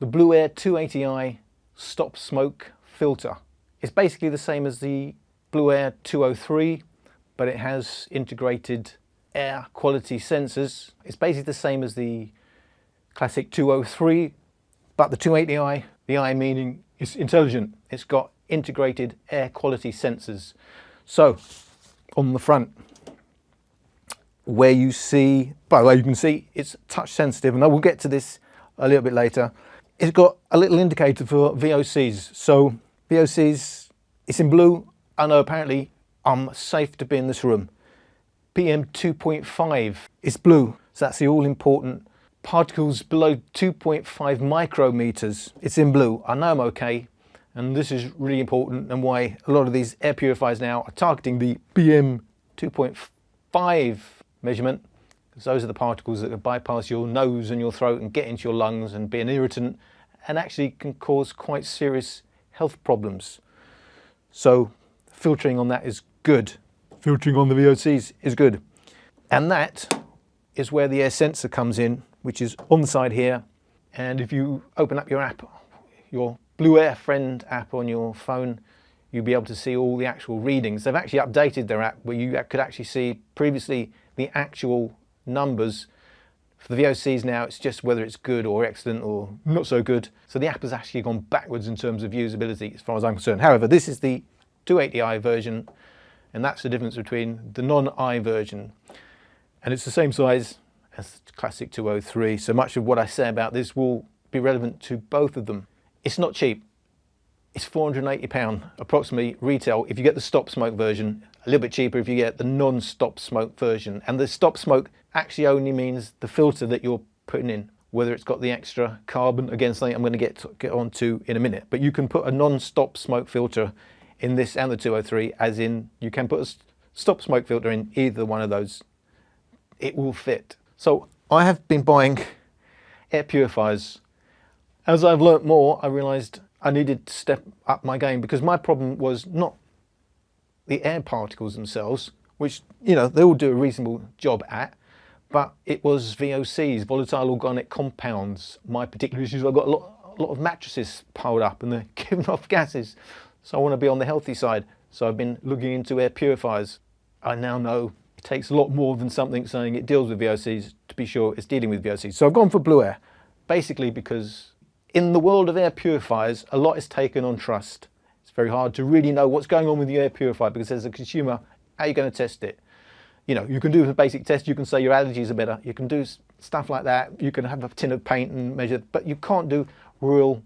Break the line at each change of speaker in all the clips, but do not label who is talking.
the Blueair 280i stop smoke filter. It's basically the same as the Blueair 203, but it has integrated air quality sensors. It's basically the same as the Classic 203, but the 280i, the I meaning it's intelligent. It's got integrated air quality sensors. So on the front, where you see, by the way, you can see it's touch sensitive, and I will get to this a little bit later. It's got a little indicator for VOCs. So VOCs, it's in blue. I know apparently I'm safe to be in this room. PM 2.5 is blue, so that's the all important particles below 2.5 micrometers. It's in blue. I know I'm okay, and this is really important, and why a lot of these air purifiers now are targeting the PM 2.5 measurement, because those are the particles that can bypass your nose and your throat and get into your lungs and be an irritant, and actually can cause quite serious health problems. So filtering on that is good. Filtering on the VOCs is good. And that is where the air sensor comes in, which is on the side here. And if you open up your app, your Blueair Friend app on your phone, you'll be able to see all the actual readings. They've actually updated their app where you could actually see previously the actual numbers. For the VOCs now, it's just whether it's good or excellent or not so good. So the app has actually gone backwards in terms of usability as far as I'm concerned. However, this is the 280i version, and that's the difference between the non-I version. And it's the same size as the Classic 203. So much of what I say about this will be relevant to both of them. It's not cheap. It's £480 approximately retail if you get the stop smoke version, a little bit cheaper if you get the non-stop smoke version. And the stop smoke actually only means the filter that you're putting in, whether it's got the extra carbon, again, something I'm going to get on to in a minute. But you can put a non-stop smoke filter in this and the 203, as in you can put a stop smoke filter in either one of those. It will fit. So I have been buying air purifiers. As I've learnt more, I realised I needed to step up my game, because my problem was not the air particles themselves, which, you know, they all do a reasonable job at, but it was VOCs, volatile organic compounds. My particular issues, I've got a lot of mattresses piled up and they're giving off gases. So I want to be on the healthy side. So I've been looking into air purifiers. I now know it takes a lot more than something saying it deals with VOCs to be sure it's dealing with VOCs. So I've gone for Blueair, basically because in the world of air purifiers, a lot is taken on trust. It's very hard to really know what's going on with the air purifier, because as a consumer, how are you going to test it? You know, you can do a basic test, you can say your allergies are better, you can do stuff like that, you can have a tin of paint and measure, but you can't do real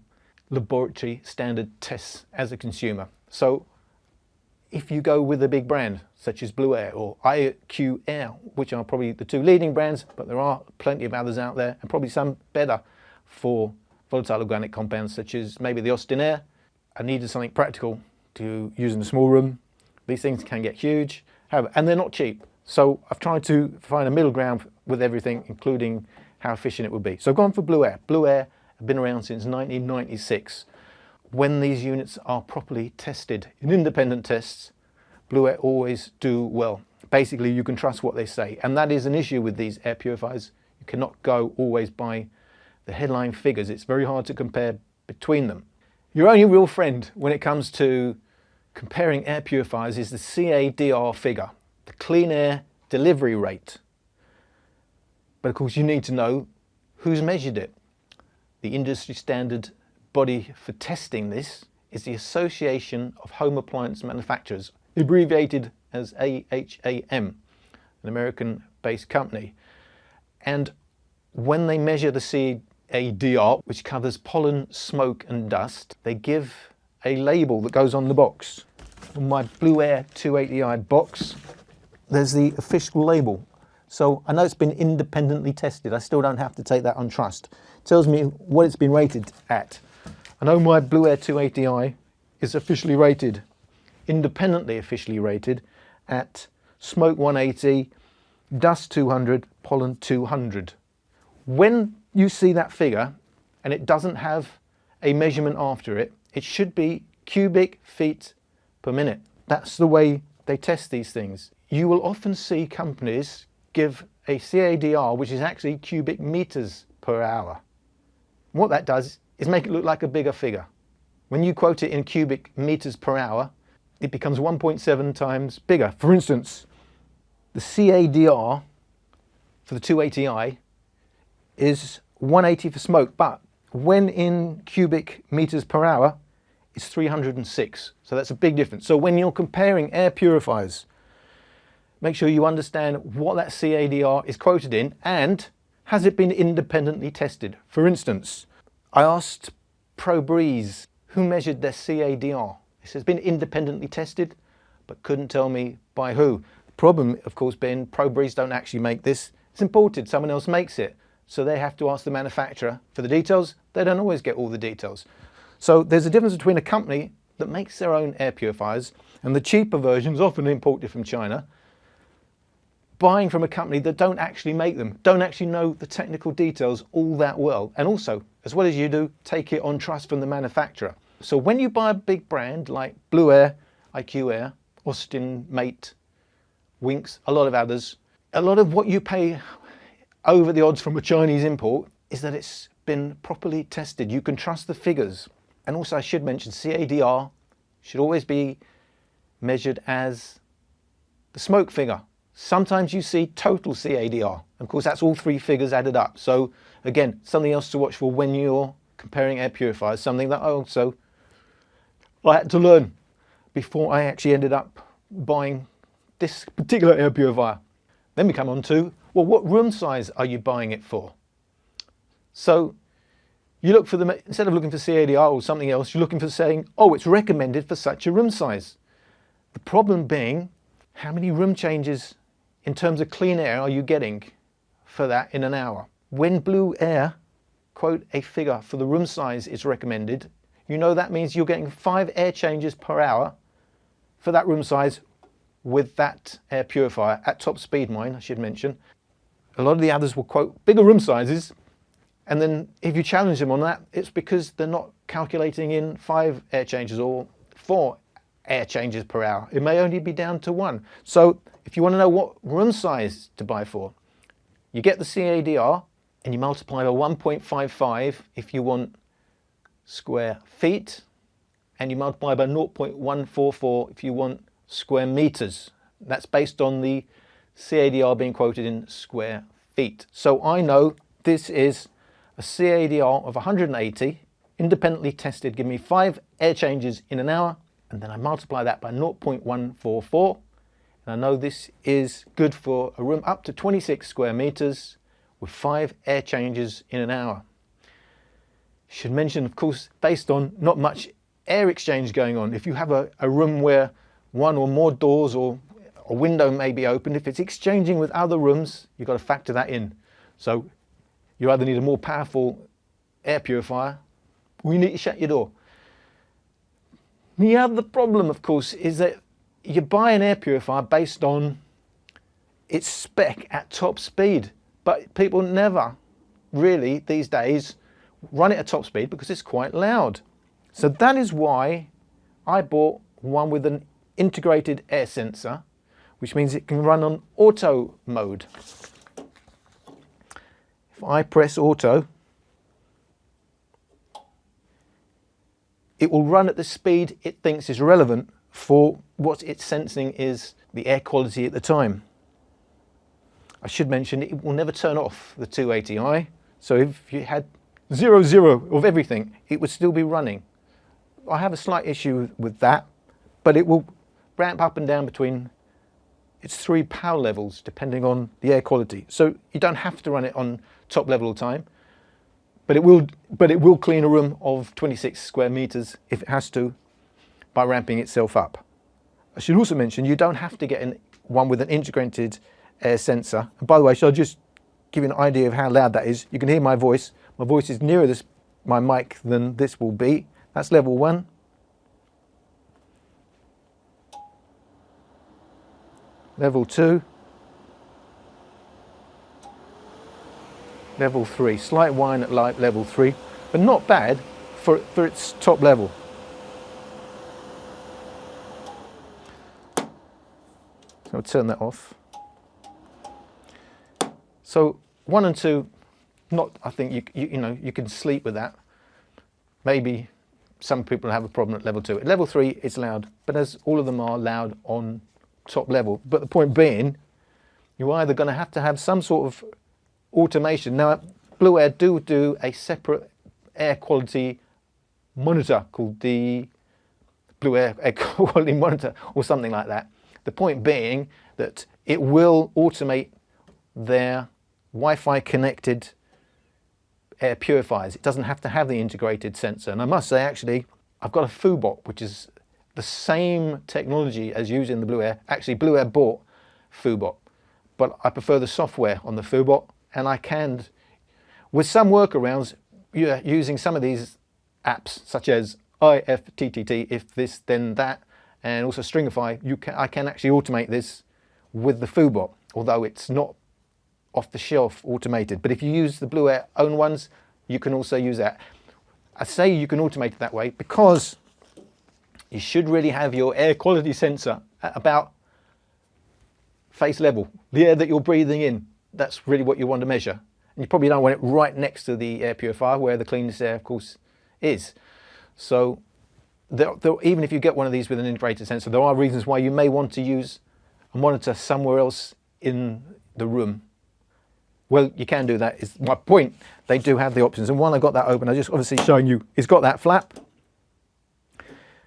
laboratory standard tests as a consumer. So if you go with a big brand such as Blueair or IQ Air, which are probably the two leading brands, but there are plenty of others out there, and probably some better for volatile organic compounds, such as maybe the Austin Air. I needed something practical to use in a small room. These things can get huge, however, and they're not cheap. So I've tried to find a middle ground with everything, including how efficient it would be. So I've gone for Blueair. Blueair have been around since 1996. When these units are properly tested in independent tests, Blueair always do well. Basically, you can trust what they say, and that is an issue with these air purifiers. You cannot go always by the headline figures. It's very hard to compare between them. Your only real friend when it comes to comparing air purifiers is the CADR figure, the clean air delivery rate. But of course you need to know who's measured it. The industry standard body for testing this is the Association of Home Appliance Manufacturers, abbreviated as AHAM, an American-based company. And when they measure the CADR, which covers pollen, smoke and dust, they give a label that goes on the box. On my Blueair 280i box, there's the official label. So I know it's been independently tested. I still don't have to take that on trust. It tells me what it's been rated at. I know my Blueair 280i is officially rated, independently officially rated, at smoke 180, dust 200, pollen 200. When you see that figure and it doesn't have a measurement after it, it should be cubic feet per minute. That's the way they test these things. You will often see companies give a CADR, which is actually cubic meters per hour. What that does is make it look like a bigger figure. When you quote it in cubic meters per hour, it becomes 1.7 times bigger. For instance, the CADR for the 280i is 180 for smoke, but when in cubic meters per hour, it's 306. So that's a big difference. So when you're comparing air purifiers, make sure you understand what that CADR is quoted in and has it been independently tested. For instance, I asked ProBreeze who measured their CADR. It says it's been independently tested, but couldn't tell me by who. The problem, of course, being ProBreeze don't actually make this. It's imported, someone else makes it. So they have to ask the manufacturer for the details. They don't always get all the details. So there's a difference between a company that makes their own air purifiers and the cheaper versions, often imported from China, buying from a company that don't actually make them, don't actually know the technical details all that well. And also, as well as you do, take it on trust from the manufacturer. So when you buy a big brand like Blueair, IQ Air, Austin, Mate, Winx, a lot of others, a lot of what you pay over the odds from a Chinese import is that it's been properly tested. You can trust the figures. And also I should mention CADR should always be measured as the smoke figure. Sometimes you see total CADR. Of course, that's all three figures added up. So again, something else to watch for when you're comparing air purifiers, something that I had to learn before I actually ended up buying this particular air purifier. Then we come on to, well, what room size are you buying it for? So you look for the, instead of looking for CADR or something else, you're looking for saying, oh, it's recommended for such a room size. The problem being, how many room changes in terms of clean air are you getting for that in an hour? When Blueair quote a figure for the room size is recommended, you know that means you're getting 5 air changes per hour for that room size with that air purifier at top speed, mine, I should mention. A lot of the others will quote bigger room sizes, and then if you challenge them on that, it's because they're not calculating in 5 air changes or 4 air changes per hour. It may only be down to 1. So if you want to know what room size to buy for, you get the CADR and you multiply by 1.55 if you want square feet, and you multiply by 0.144 if you want square meters. That's based on the CADR being quoted in square feet. So I know this is a CADR of 180, independently tested, give me 5 air changes in an hour, and then I multiply that by 0.144, and I know this is good for a room up to 26 square meters with 5 air changes in an hour. Should mention, of course, based on not much air exchange going on. If you have a room where one or more doors or a window may be opened, if it's exchanging with other rooms, you've got to factor that in. So you either need a more powerful air purifier or you need to shut your door. The other problem, of course, is that you buy an air purifier based on its spec at top speed, but people never really these days run it at top speed because it's quite loud. So that is why I bought one with an integrated air sensor, which means it can run on auto mode. If I press auto, it will run at the speed it thinks is relevant for what it's sensing is the air quality at the time. I should mention it will never turn off the 280i, so if you had 0 of everything, it would still be running. I have a slight issue with that, but it will ramp up and down between its 3 power levels depending on the air quality. So you don't have to run it on top level all the time, but it will clean a room of 26 square meters if it has to by ramping itself up. I should also mention you don't have to get one with an integrated air sensor. And by the way, shall I just give you an idea of how loud that is? You can hear my voice. My voice is nearer my mic than this will be. That's level 1. Level 2. Level 3. Slight whine at level 3, but not bad for its top level. So I'll turn that off. So 1 and 2, not, I think you know you can sleep with that. Maybe some people have a problem at level 2. At level 3 it's allowed, but as all of them are allowed on top level. But the point being, you're either going to have some sort of automation. Now Blueair do a separate air quality monitor called the Blueair Air Quality Monitor or something like that. The point being that it will automate their Wi-Fi connected air purifiers. It doesn't have to have the integrated sensor. And I must say, actually, I've got a Foobot, which is the same technology as used in the Blueair. Actually, Blueair bought Foobot, but I prefer the software on the Foobot, and I can, with some workarounds, using some of these apps, such as IFTTT, if this then that, and also Stringify, I can actually automate this with the Foobot, although it's not off the shelf automated. But if you use the Blueair own ones, you can also use that. I say you can automate it that way because you should really have your air quality sensor at about face level. The air that you're breathing in, that's really what you want to measure. And you probably don't want it right next to the air purifier where the cleanest air, of course, is. So even if you get one of these with an integrated sensor, there are reasons why you may want to use a monitor somewhere else in the room. Well, you can do that, is my point. They do have the options. And while I got that open, I just obviously showing you, it's got that flap.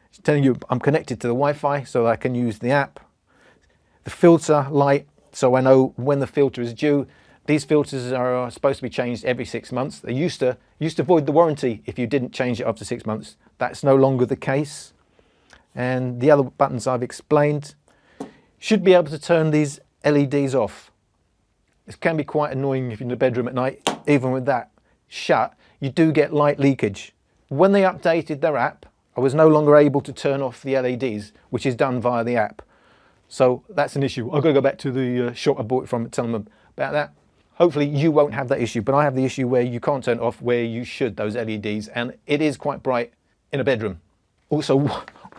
It's telling you I'm connected to the Wi-Fi so I can use the app. The filter light, so I know when the filter is due. These filters are supposed to be changed every 6 months. They used to void the warranty if you didn't change it after 6 months. That's no longer the case. And the other buttons I've explained. Should be able to turn these LEDs off. It can be quite annoying if you're in the bedroom at night. Even with that shut, you do get light leakage. When they updated their app, I was no longer able to turn off the LEDs, which is done via the app. So that's an issue. I've got to go back to the shop I bought it from and tell them about that. Hopefully you won't have that issue, but I have the issue where you can't turn it off where you should, those LEDs, and it is quite bright in a bedroom. Also,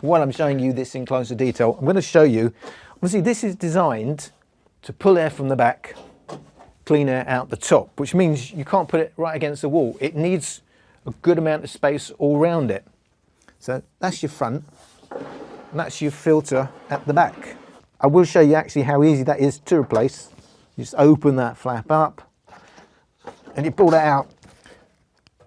while I'm showing you this in closer detail, I'm going to show you, obviously this is designed to pull air from the back, clean air out the top, which means you can't put it right against the wall. It needs a good amount of space all around it. So that's your front, and that's your filter at the back. I will show you actually how easy that is to replace. You just open that flap up and you pull that out.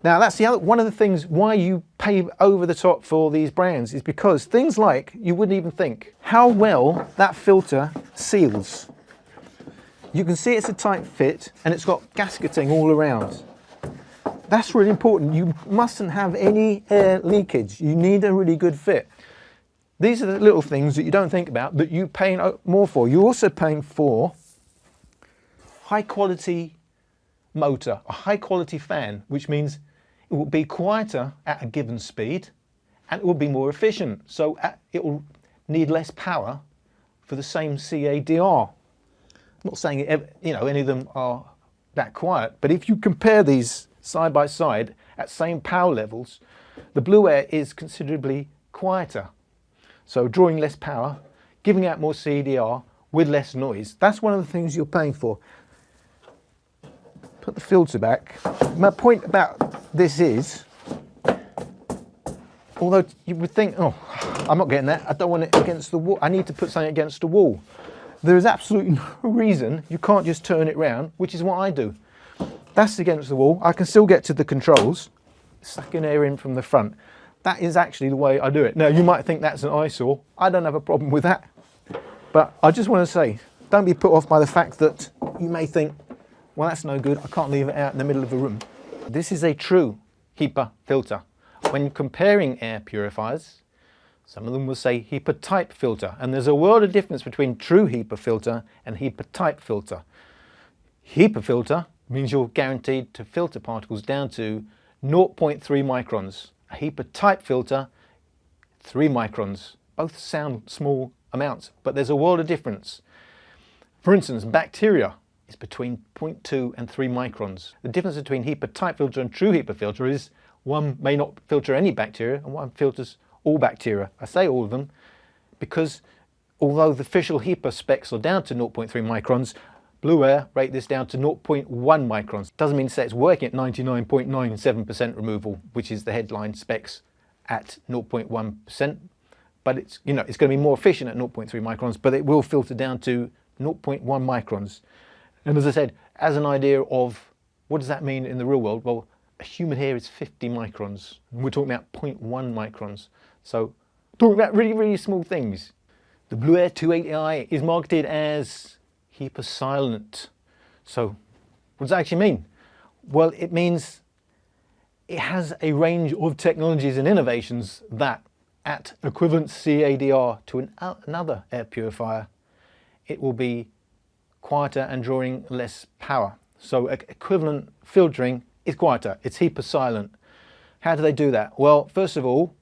Now that's the other one of the things why you pay over the top for these brands is because things like you wouldn't even think how well that filter seals. You can see it's a tight fit and it's got gasketing all around. That's really important. You mustn't have any air leakage. You need a really good fit. These are the little things that you don't think about that you pay more for. You're also paying for high quality motor, a high quality fan, which means it will be quieter at a given speed and it will be more efficient. So it will need less power for the same CADR. I'm not saying any of them are that quiet, but if you compare these side by side at same power levels, the Blueair is considerably quieter. So drawing less power, giving out more CADR with less noise. That's one of the things you're paying for. Put the filter back. My point about this is, although you would think, oh, I'm not getting that, I don't want it against the wall, I need to put something against the wall. There is absolutely no reason you can't just turn it round, which is what I do. That's against the wall. I can still get to the controls, sucking air in from the front. That is actually the way I do it. Now, you might think that's an eyesore. I don't have a problem with that. But I just want to say, don't be put off by the fact that you may think, well, that's no good. I can't leave it out in the middle of the room. This is a true HEPA filter. When comparing air purifiers, some of them will say HEPA type filter. And there's a world of difference between true HEPA filter and HEPA type filter. HEPA filter means you're guaranteed to filter particles down to 0.3 microns. A HEPA type filter, 3 microns. Both sound small amounts, but there's a world of difference. For instance, bacteria is between 0.2 and 3 microns. The difference between HEPA type filter and true HEPA filter is one may not filter any bacteria and one filters all bacteria. I say all of them because although the official HEPA specs are down to 0.3 microns, Blueair rate this down to 0.1 microns. Doesn't mean to say it's working at 99.97% removal, which is the headline specs at 0.1%, but it's, you know, it's going to be more efficient at 0.3 microns, but it will filter down to 0.1 microns. And as I said, as an idea of what does that mean in the real world? Well, a human hair is 50 microns. And we're talking about 0.1 microns. So talking about really, really small things. The Blueair 280i is marketed as HEPA silent. So what does that actually mean? Well, it means it has a range of technologies and innovations that at equivalent CADR to another air purifier, it will be quieter and drawing less power. So equivalent filtering is quieter, it's HEPA silent. How do they do that? Well, first of all,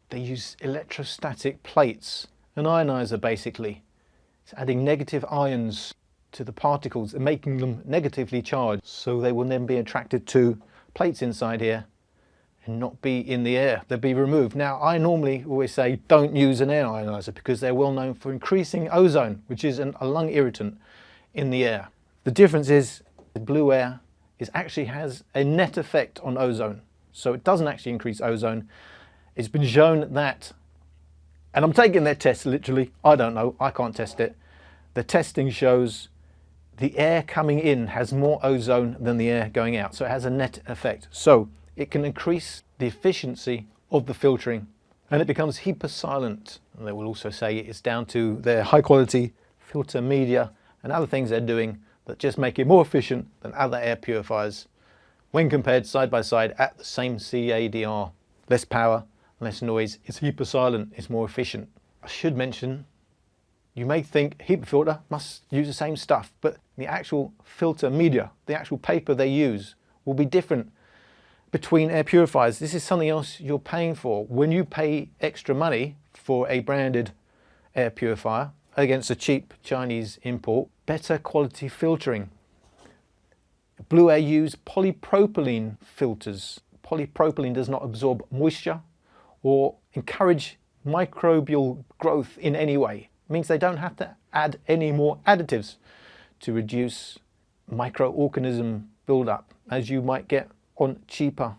they use electrostatic plates, an ionizer basically. It's adding negative ions to the particles and making them negatively charged, so they will then be attracted to plates inside here and not be in the air. They'll be removed. Now, I normally always say don't use an air ionizer because they're well known for increasing ozone, which is a lung irritant in the air. The difference is the Blueair actually has a net effect on ozone, so it doesn't actually increase ozone. It's been shown that, and I'm taking their tests literally, I don't know, I can't test it. The testing shows the air coming in has more ozone than the air going out, so it has a net effect. So it can increase the efficiency of the filtering and it becomes HEPA silent. And they will also say it's down to their high quality filter media and other things they're doing that just make it more efficient than other air purifiers when compared side by side at the same CADR. Less power, less noise, it's HEPA silent, it's more efficient. I should mention, you may think HEPA filter must use the same stuff, but the actual filter media, the actual paper they use will be different between air purifiers. This is something else you're paying for. When you pay extra money for a branded air purifier against a cheap Chinese import, better quality filtering. Blueair use polypropylene filters. Polypropylene does not absorb moisture or encourage microbial growth in any way. It means they don't have to add any more additives to reduce microorganism buildup as you might get on cheaper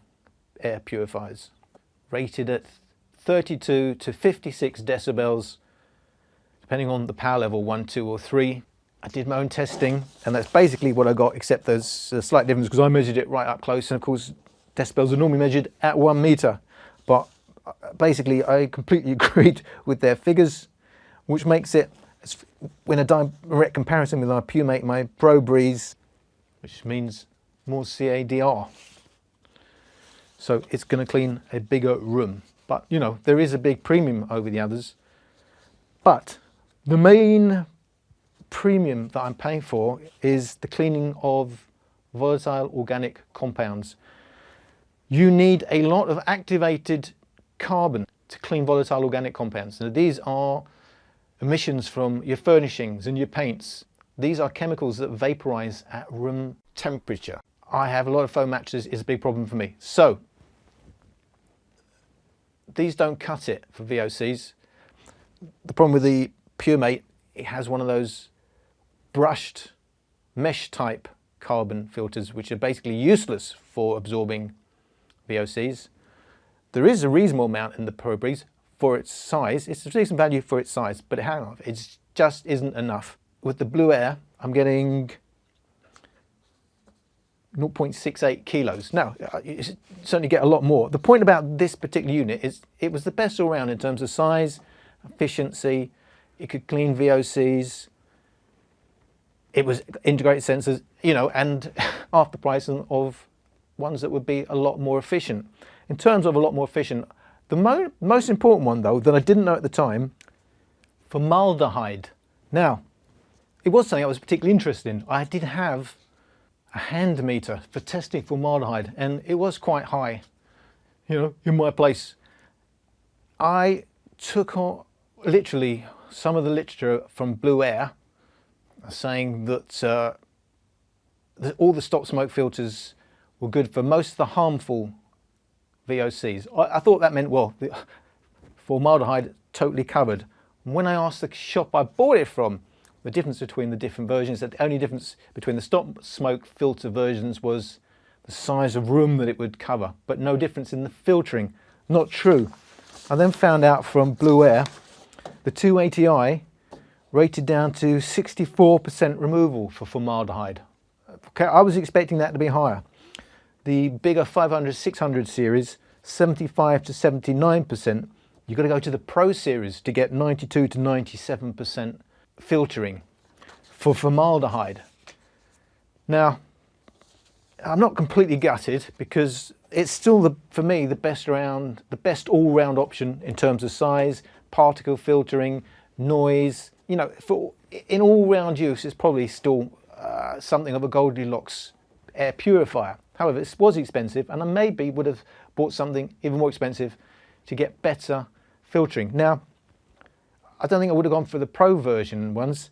air purifiers. Rated at 32 to 56 decibels, depending on the power level, 1, 2 or 3. I did my own testing and that's basically what I got, except there's a slight difference because I measured it right up close, and of course decibels are normally measured at 1 meter. But basically I completely agreed with their figures, which makes it, in a direct comparison with my Pumate, my Pro Breeze, which means more CADR. So it's going to clean a bigger room. But you know, there is a big premium over the others. But the main premium that I'm paying for is the cleaning of volatile organic compounds. You need a lot of activated carbon to clean volatile organic compounds. Now, these are emissions from your furnishings and your paints. These are chemicals that vaporize at room temperature. I have a lot of foam mattresses, it's a big problem for me. So these don't cut it for VOCs. The problem with the Pumate, it has one of those brushed mesh type carbon filters which are basically useless for absorbing VOCs. There is a reasonable amount in the Pro Breeze for its size. It's a decent value for its size, but hang on, it just isn't enough. With the Blueair, I'm getting 0.68 kilos. Now, you certainly get a lot more. The point about this particular unit is it was the best all round in terms of size, efficiency. It could clean VOCs. It was integrated sensors, you know, and half the price of ones that would be a lot more efficient. In terms of a lot more efficient, the most important one though, that I didn't know at the time, formaldehyde. Now, it was something I was particularly interested in. I did have a hand meter for testing formaldehyde and it was quite high, you know, in my place. I took on literally some of the literature from Blueair saying that all the stop smoke filters were good for most of the harmful VOCs. I thought that meant, well, the formaldehyde totally covered. When I asked the shop I bought it from The difference between the different versions, that the only difference between the stop smoke filter versions was the size of room that it would cover, but no difference in the filtering. Not true. I then found out from Blueair, the 280i rated down to 64% removal for formaldehyde. Okay, I was expecting that to be higher. The bigger 500, 600 series, 75 to 79%. You've got to go to the Pro series to get 92 to 97% filtering for formaldehyde. Now, I'm not completely gutted because it's still, for me, the best all-round option in terms of size, particle filtering, noise. You know, in all-round use, it's probably still something of a Goldilocks air purifier. However, it was expensive, and I maybe would have bought something even more expensive to get better filtering. Now, I don't think I would have gone for the Pro version ones.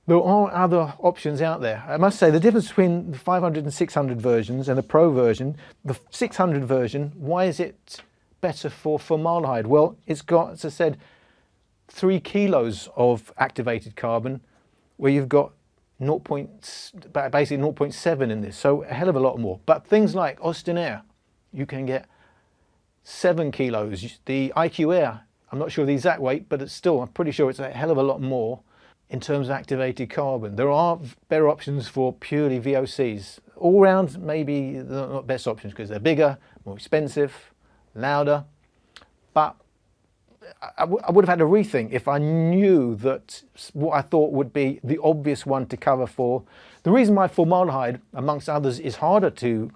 There are other options out there. I must say the difference between the 500 and 600 versions and the Pro version, the 600 version, why is it better for formaldehyde? Well, it's got, as I said, 3 kilos of activated carbon, where you've got basically 0.7 in this, so a hell of a lot more. But things like Austin Air, you can get 7 kilos. The IQ Air, I'm not sure the exact weight, but it's still, I'm pretty sure it's a hell of a lot more in terms of activated carbon. There are better options for purely VOCs. All round, maybe they're not best options because they're bigger, more expensive, louder, but I would have had a rethink if I knew that what I thought would be the obvious one to cover for. The reason why formaldehyde, amongst others, is harder to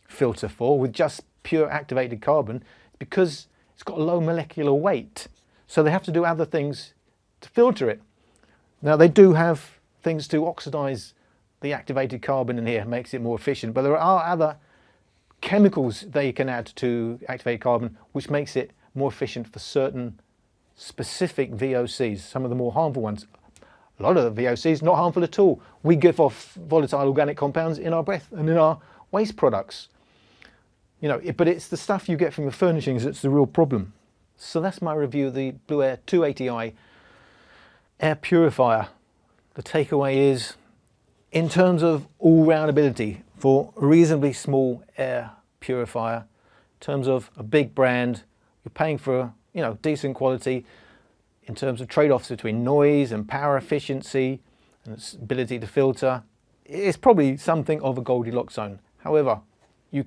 filter for with just pure activated carbon is because it's got a low molecular weight. So they have to do other things to filter it. Now they do have things to oxidize the activated carbon in here, makes it more efficient, but there are other chemicals they can add to activated carbon which makes it more efficient for certain specific VOCs, some of the more harmful ones. A lot of the VOCs not harmful at all. We give off volatile organic compounds in our breath and in our waste products. You know, but it's the stuff you get from the furnishings that's the real problem. So that's my review of the Blueair 280i air purifier. The takeaway is, in terms of all-round ability for a reasonably small air purifier, in terms of a big brand, you're paying for, you know, decent quality. In terms of trade-offs between noise and power efficiency and its ability to filter, it's probably something of a Goldilocks zone. However, in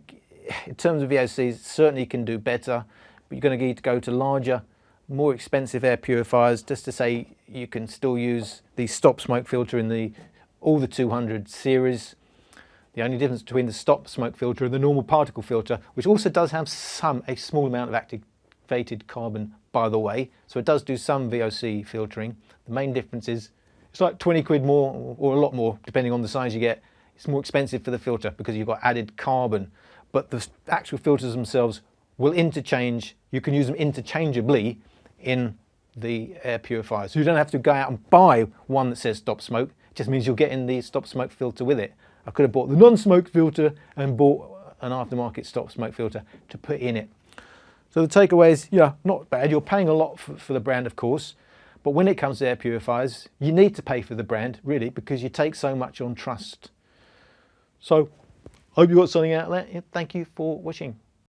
terms of VOCs, certainly can do better, but you're going to need to go to larger, more expensive air purifiers. Just to say, you can still use the stop smoke filter in all the 200 series. The only difference between the stop smoke filter and the normal particle filter, which also does have a small amount of activated carbon, by the way, so it does do some VOC filtering. The main difference is it's like 20 quid more or a lot more depending on the size you get. It's more expensive for the filter because you've got added carbon, but the actual filters themselves will interchange. You can use them interchangeably in the air purifier, so you don't have to go out and buy one that says stop smoke. It just means you're getting the stop smoke filter with it. I could have bought the non-smoke filter and bought an aftermarket stop smoke filter to put in it. So the takeaway is, yeah, not bad. You're paying a lot for the brand, of course, but when it comes to air purifiers, you need to pay for the brand, really, because you take so much on trust. So, hope you got something out of that. Thank you for watching.